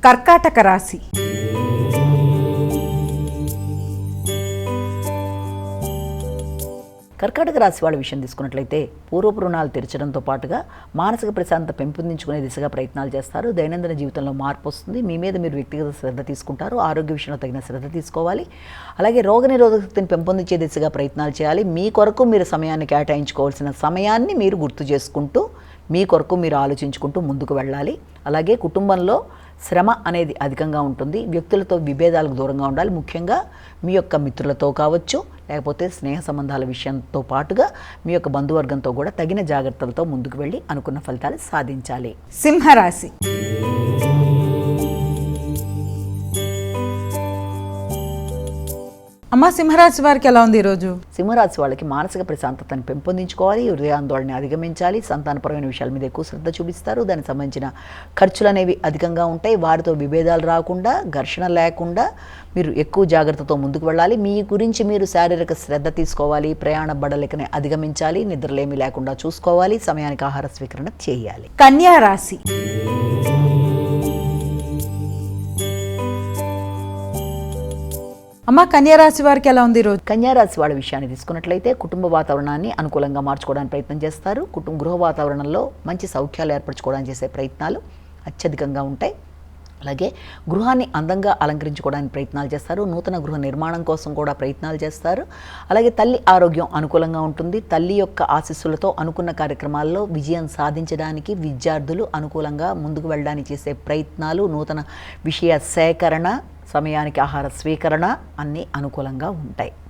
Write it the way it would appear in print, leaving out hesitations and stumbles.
కర్కాటక రాశి. కర్కాటక రాశి వాళ్ళ విషయం తీసుకున్నట్లయితే పూర్వపు రుణాలు తీర్చడంతో పాటుగా మానసిక ప్రశాంతత పెంపొందించుకునే దిశగా ప్రయత్నాలు చేస్తారు. దైనందిన జీవితంలో మార్పు వస్తుంది. మీ మీద మీరు వ్యక్తిగత శ్రద్ధ తీసుకుంటారు. ఆరోగ్య విషయంలో తగిన శ్రద్ధ తీసుకోవాలి. అలాగే రోగనిరోధక శక్తిని పెంపొందించే దిశగా ప్రయత్నాలు చేయాలి. మీ కొరకు మీరు సమయాన్ని కేటాయించుకోవాల్సిన సమయాన్ని మీరు గుర్తు చేసుకుంటూ మీ కొరకు మీరు ఆలోచించుకుంటూ ముందుకు వెళ్ళాలి. అలాగే కుటుంబంలో శ్రమ అనేది అధికంగా ఉంటుంది. వ్యక్తులతో విభేదాలకు దూరంగా ఉండాలి. ముఖ్యంగా మీ యొక్క మిత్రులతో కావచ్చు, లేకపోతే స్నేహ సంబంధాల విషయంతో పాటుగా మీ యొక్క బంధువర్గంతో కూడా తగిన జాగ్రత్తలతో ముందుకు వెళ్ళి అనుకున్న ఫలితాలు సాధించాలి. సింహరాశి. అమ్మ, సింహరాశి వారికి ఎలా ఉంది ఈరోజు? సింహరాశి వాళ్ళకి మానసిక ప్రశాంతతను పెంపొందించుకోవాలి. హృదయాందోళన అధిగమించాలి. సంతానపరమైన విషయాల మీద ఎక్కువ శ్రద్ధ చూపిస్తారు. దానికి సంబంధించిన ఖర్చులు అనేవి అధికంగా ఉంటాయి. వారితో విభేదాలు రాకుండా, ఘర్షణ లేకుండా మీరు ఎక్కువ జాగ్రత్తతో ముందుకు వెళ్ళాలి. మీ గురించి మీరు శారీరక శ్రద్ధ తీసుకోవాలి. ప్రయాణ బడలికని అధిగమించాలి. నిద్రలేమి లేకుండా చూసుకోవాలి. సమయానికి ఆహార స్వీకరణ చేయాలి. కన్యా రాశి. అమ్మ, కన్యారాశి వారికి ఎలా ఉంది ఈరోజు? కన్యారాశి వాళ్ళ విషయాన్ని తీసుకున్నట్లయితే కుటుంబ వాతావరణాన్ని అనుకూలంగా మార్చుకోవడానికి ప్రయత్నం చేస్తారు. గృహ వాతావరణంలో మంచి సౌఖ్యాలు ఏర్పరచుకోవడానికి చేసే ప్రయత్నాలు అత్యధికంగా ఉంటాయి. అలాగే గృహాన్ని అందంగా అలంకరించుకోవడానికి ప్రయత్నాలు చేస్తారు. నూతన గృహ నిర్మాణం కోసం కూడా ప్రయత్నాలు చేస్తారు. అలాగే తల్లి ఆరోగ్యం అనుకూలంగా ఉంటుంది. తల్లి యొక్క ఆశీస్సులతో అనుకున్న కార్యక్రమాల్లో విజయం సాధించడానికి విద్యార్థులు అనుకూలంగా ముందుకు వెళ్ళడానికి చేసే ప్రయత్నాలు, నూతన విషయ సేకరణ, సమయానికి ఆహార స్వీకరణ అన్నీ అనుకూలంగా ఉంటాయి.